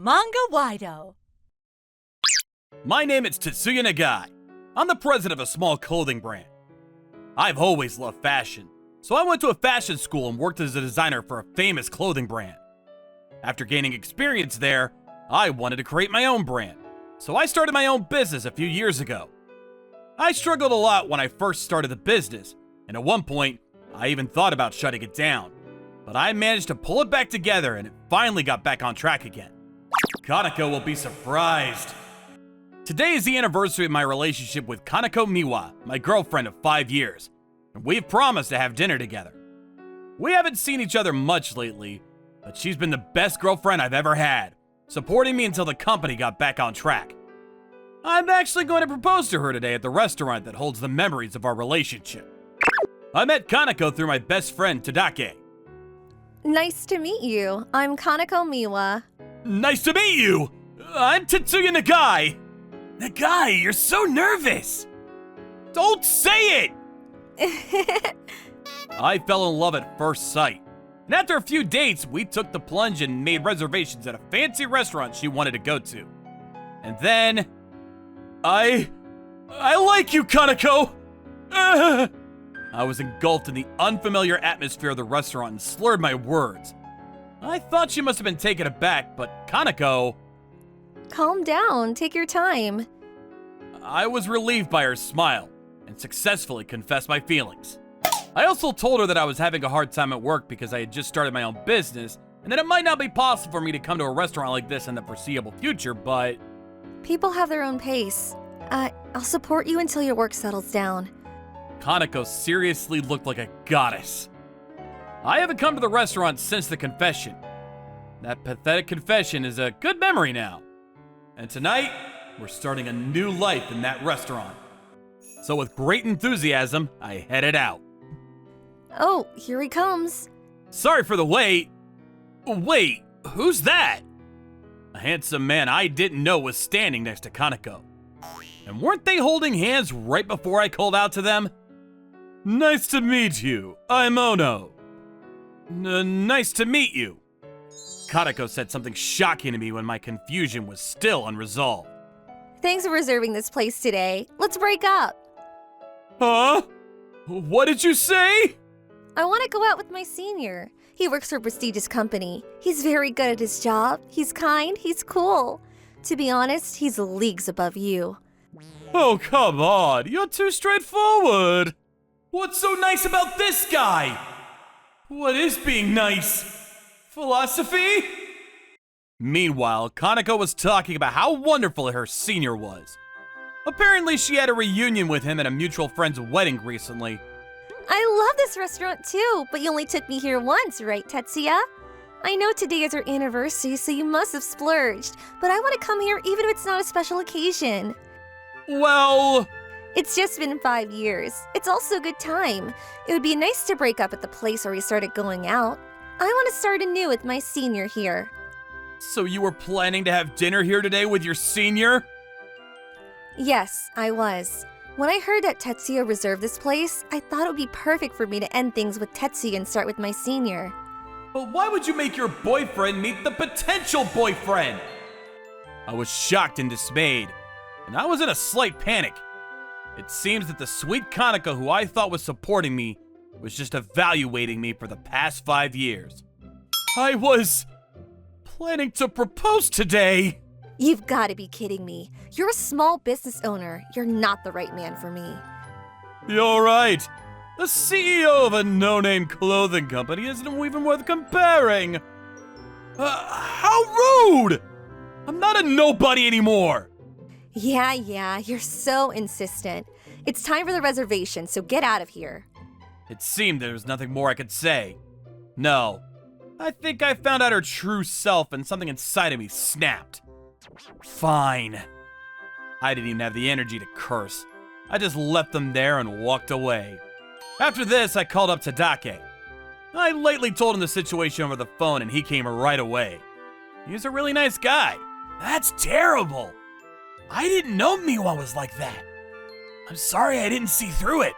Manga-Waido. My name is Tetsuya Nagai. I'm the president of a small clothing brand. I've always loved fashion, so I went to a fashion school and worked as a designer for a famous clothing brand. After gaining experience there, I wanted to create my own brand, so I started my own business a few years ago. I struggled a lot when I first started the business, and at one point, I even thought about shutting it down. But I managed to pull it back together and it finally got back on track again. Kanako will be surprised. Today is the anniversary of my relationship with Kanako Miwa, my girlfriend of 5 years, and we've promised to have dinner together. We haven't seen each other much lately, but she's been the best girlfriend I've ever had, supporting me until the company got back on track. I'm actually going to propose to her today at the restaurant that holds the memories of our relationship. I met Kanako through my best friend Tadake. Nice to meet you. I'm Kanako Miwa. Nice to meet you! I'm Tetsuya Nagai! Nagai, you're so nervous! Don't say it! I fell in love at first sight. And after a few dates, we took the plunge and made reservations at a fancy restaurant she wanted to go to. And then... I like you, Kanako! I was engulfed in the unfamiliar atmosphere of the restaurant and slurred my words. I thought she must have been taken aback, but Kanako... Calm down. Take your time. I was relieved by her smile and successfully confessed my feelings. I also told her that I was having a hard time at work because I had just started my own business and that it might not be possible for me to come to a restaurant like this in the foreseeable future, but... People have their own pace. I'll support you until your work settles down. Kanako seriously looked like a goddess. I haven't come to the restaurant since the confession. That pathetic confession is a good memory now. And tonight, we're starting a new life in that restaurant. So with great enthusiasm, I headed out. Oh, here he comes. Sorry for the wait. Wait, who's that? A handsome man I didn't know was standing next to Kanako. And weren't they holding hands right before I called out to them? Nice to meet you. I'm Ono. Nice to meet you. Kanako said something shocking to me when my confusion was still unresolved. Thanks for reserving this place today. Let's break up. Huh? What did you say? I want to go out with my senior. He works for a prestigious company. He's very good at his job. He's kind. He's cool. To be honest, he's leagues above you. Oh, come on. You're too straightforward. What's so nice about this guy? What is being nice? Philosophy? Meanwhile, Kanako was talking about how wonderful her senior was. Apparently, she had a reunion with him at a mutual friend's wedding recently. I love this restaurant too, but you only took me here once, right, Tetsuya? I know today is our anniversary, so you must have splurged, but I want to come here even if it's not a special occasion. Well... It's just been 5 years. It's also a good time. It would be nice to break up at the place where we started going out. I want to start anew with my senior here. So you were planning to have dinner here today with your senior? Yes, I was. When I heard that Tetsuya reserved this place, I thought it would be perfect for me to end things with Tetsuya and start with my senior. But why would you make your boyfriend meet the potential boyfriend? I was shocked and dismayed, and I was in a slight panic. It seems that the sweet Kanako who I thought was supporting me was just evaluating me for the past 5 years. I was planning to propose today. You've got to be kidding me. You're a small business owner. You're not the right man for me. You're right. The CEO of a no-name clothing company isn't even worth comparing. How rude! I'm not a nobody anymore. Yeah, you're so insistent. It's time for the reservation, so get out of here. It seemed there was nothing more I could say. No, I think I found out her true self and something inside of me snapped. Fine. I didn't even have the energy to curse. I just left them there and walked away. After this, I called up Tadake. I lightly told him the situation over the phone and he came right away. He was a really nice guy. That's terrible. I didn't know Miwa was like that. I'm sorry I didn't see through it.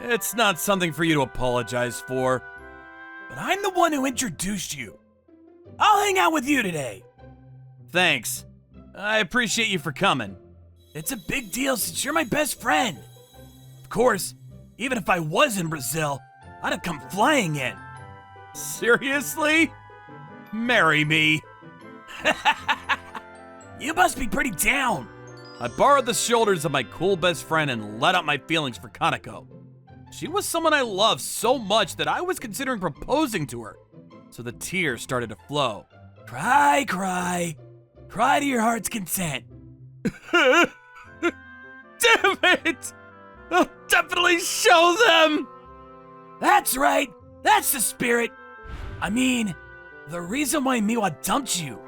It's not something for you to apologize for. But I'm the one who introduced you. I'll hang out with you today. thanks. I appreciate you for coming. It's a big deal since you're my best friend. Of course, even if I was in Brazil, I'd have come flying in. Seriously? Marry me. You must be pretty down. I borrowed the shoulders of my cool best friend and let out my feelings for Kaneko. She was someone I loved so much that I was considering proposing to her. So the tears started to flow. Cry, cry. Cry to your heart's content. Damn it! I'll definitely show them! That's right! That's the spirit! I mean, the reason why Miwa dumped you.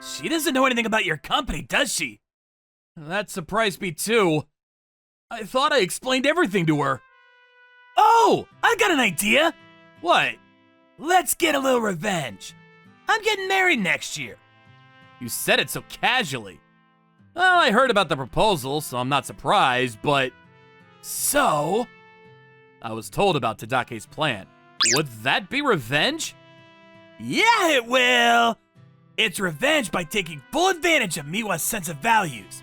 She doesn't know anything about your company, does she? That surprised me too. I thought I explained everything to her. Oh! I got an idea! What? Let's get a little revenge. I'm getting married next year. You said it so casually. Well, I heard about the proposal, so I'm not surprised, but... So... I was told about Tadake's plan. Would that be revenge? Yeah, it will! It's revenge by taking full advantage of Miwa's sense of values.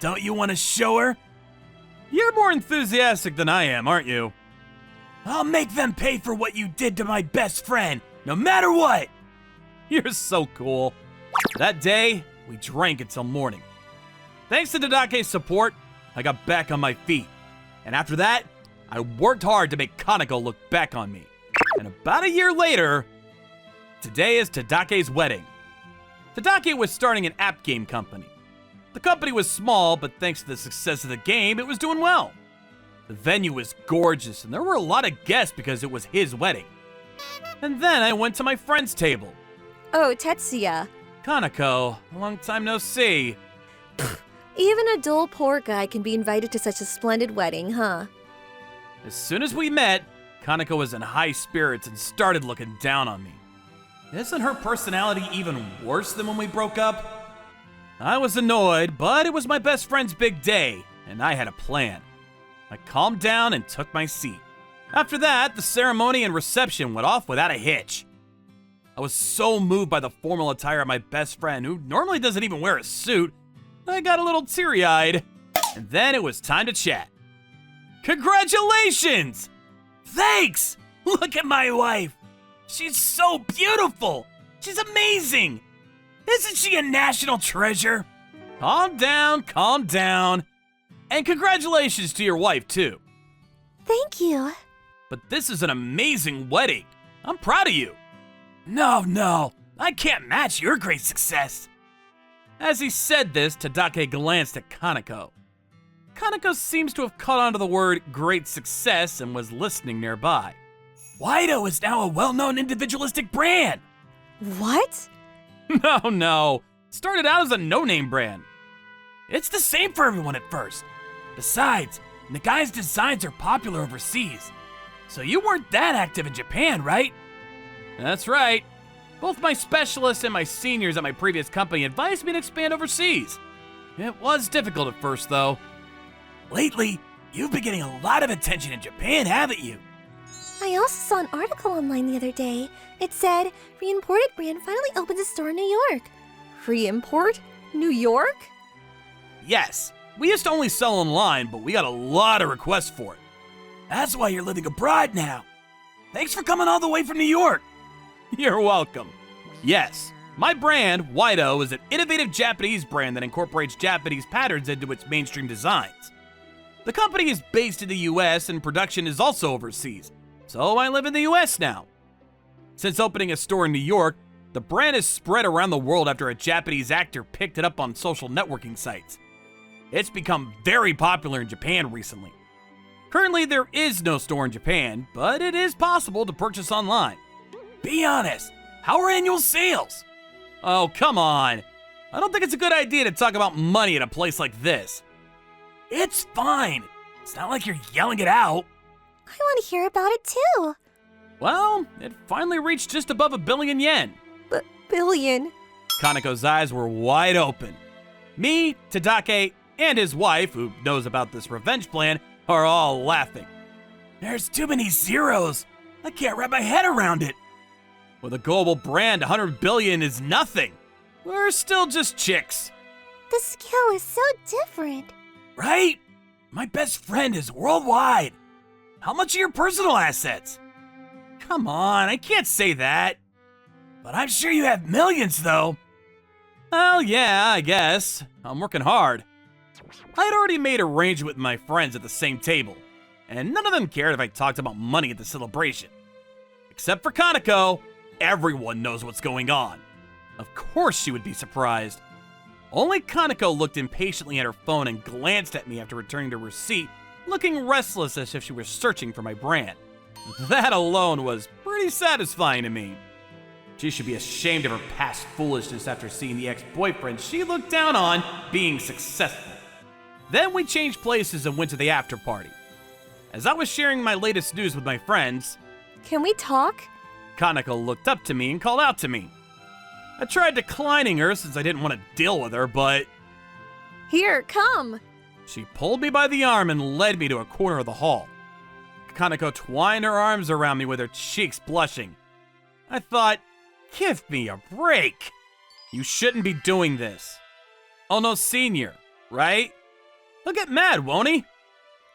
Don't you want to show her? You're more enthusiastic than I am, aren't you? I'll make them pay for what you did to my best friend, no matter what! You're so cool. That day, we drank until morning. Thanks to Tadake's support, I got back on my feet. And after that, I worked hard to make Kaneko look back on me. And about a year later, today is Tadake's wedding. Tadake was starting an app game company. The company was small, but thanks to the success of the game, it was doing well. The venue was gorgeous, and there were a lot of guests because it was his wedding. And then I went to my friend's table. Oh, Tetsuya. Kaneko, long time no see. Even a dull poor guy can be invited to such a splendid wedding, huh? As soon as we met, Kaneko was in high spirits and started looking down on me. Isn't her personality even worse than when we broke up? I was annoyed, but it was my best friend's big day, and I had a plan. I calmed down and took my seat. After that, the ceremony and reception went off without a hitch. I was so moved by the formal attire of my best friend, who normally doesn't even wear a suit, I got a little teary-eyed. And then it was time to chat. Congratulations! Thanks! Look at my wife! She's so beautiful! She's amazing! Isn't she a national treasure? Calm down, calm down. And congratulations to your wife, too. Thank you. But this is an amazing wedding. I'm proud of you. No, I can't match your great success. As he said this, Tadake glanced at Kaneko. Kaneko seems to have caught on to the word great success and was listening nearby. Waido is now a well-known individualistic brand. What? No. Started out as a no-name brand. It's the same for everyone at first. Besides, Nagai's designs are popular overseas. So you weren't that active in Japan, right? That's right. Both my specialists and my seniors at my previous company advised me to expand overseas. It was difficult at first, though. Lately, you've been getting a lot of attention in Japan, haven't you? I also saw an article online the other day. It said, Reimported brand finally opens a store in New York. Reimport? New York? Yes. We used to only sell online, but we got a lot of requests for it. That's why you're living abroad now. Thanks for coming all the way from New York. You're welcome. Yes, my brand, Waido, is an innovative Japanese brand that incorporates Japanese patterns into its mainstream designs. The company is based in the US and production is also overseas, so I live in the US now. Since opening a store in New York, the brand has spread around the world after a Japanese actor picked it up on social networking sites. It's become very popular in Japan recently. Currently, there is no store in Japan, but it is possible to purchase online. Be honest, how are annual sales? Oh, come on. I don't think it's a good idea to talk about money at a place like this. It's fine. It's not like you're yelling it out. I want to hear about it too. Well, it finally reached just above 1 billion yen. Billion? Kaneko's eyes were wide open. Me, Tadake, and his wife, who knows about this revenge plan, are all laughing. There's too many zeros. I can't wrap my head around it. With a global brand, 100 billion is nothing. We're still just chicks. The skill is so different. Right? My best friend is worldwide. How much are your personal assets? Come on, I can't say that. But I'm sure you have millions, though. Well, yeah, I guess. I'm working hard. I had already made arrangements with my friends at the same table, and none of them cared if I talked about money at the celebration. Except for Kaneko, everyone knows what's going on. Of course she would be surprised. Only Kaneko looked impatiently at her phone and glanced at me after returning to her seat, looking restless as if she was searching for my brand. That alone was pretty satisfying to me. She should be ashamed of her past foolishness after seeing the ex-boyfriend she looked down on being successful. Then we changed places and went to the after party. As I was sharing my latest news with my friends, Can we talk? Kaneko looked up to me and called out to me. I tried declining her since I didn't want to deal with her, but Here, come. she pulled me by the arm and led me to a corner of the hall. Kaneko twined her arms around me with her cheeks blushing. I thought, give me a break. You shouldn't be doing this. Oh no, senior, right? He'll get mad, won't he?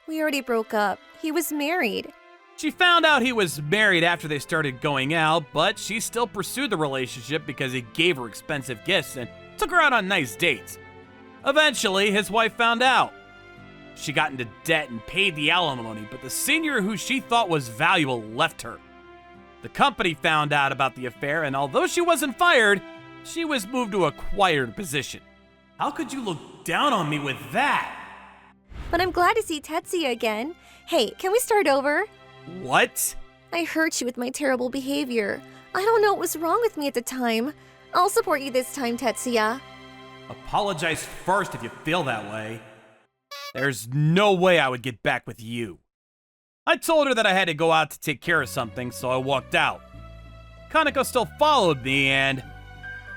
We already broke up. He was married. She found out he was married after they started going out, but she still pursued the relationship because he gave her expensive gifts and took her out on nice dates. Eventually, his wife found out. She got into debt and paid the alimony, but the senior who she thought was valuable left her. The company found out about the affair, and although she wasn't fired, she was moved to a quieter position. How could you look down on me with that? But I'm glad to see Tetsuya again. Hey, can we start over? What? I hurt you with my terrible behavior. I don't know what was wrong with me at the time. I'll support you this time, Tetsuya. Apologize first if you feel that way. There's no way I would get back with you. I told her that I had to go out to take care of something, so I walked out. Kaneko still followed me and...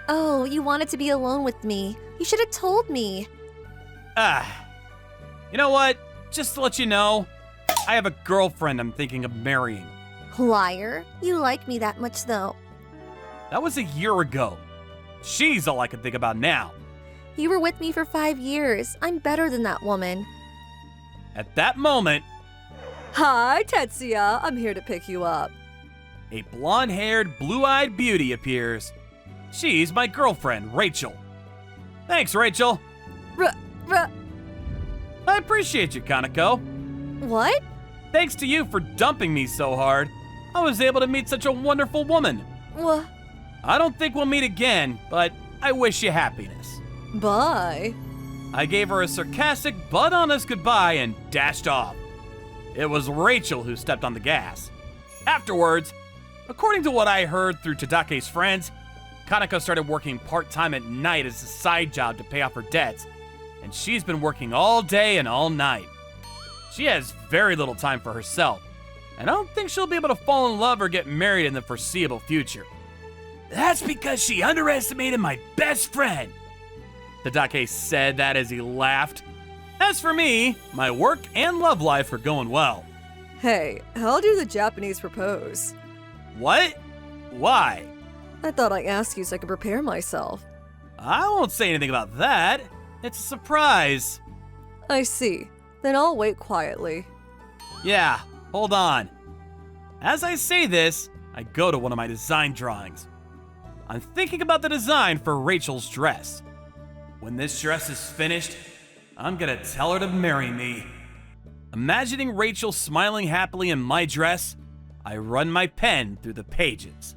Oh, you wanted to be alone with me. You should have told me. You know what? Just to let you know, I have a girlfriend I'm thinking of marrying. Liar. You like me that much, though. That was a year ago. She's all I can think about now. You were with me for 5 years. I'm better than that woman. At that moment, Hi, Tetsuya. I'm here to pick you up. a blonde-haired, blue-eyed beauty appears. She's my girlfriend, Rachel. Thanks, Rachel. I appreciate you, Kaneko. What? Thanks to you for dumping me so hard, I was able to meet such a wonderful woman. Wha? I don't think we'll meet again, but I wish you happiness. Bye. I gave her a sarcastic but honest goodbye and dashed off. It was Rachel who stepped on the gas. Afterwards, according to what I heard through Tadake's friends, Kaneko started working part-time at night as a side job to pay off her debts, and she's been working all day and all night. She has very little time for herself, and I don't think she'll be able to fall in love or get married in the foreseeable future. That's because she underestimated my best friend. Tadake said that as he laughed. As for me, my work and love life are going well. Hey, how do the Japanese propose? What? Why? I thought I'd ask you so I could prepare myself. I won't say anything about that. It's a surprise. I see. Then I'll wait quietly. Yeah, hold on. As I say this, I go to one of my design drawings. I'm thinking about the design for Rachel's dress. When this dress is finished, I'm gonna tell her to marry me. Imagining Rachel smiling happily in my dress, I run my pen through the pages.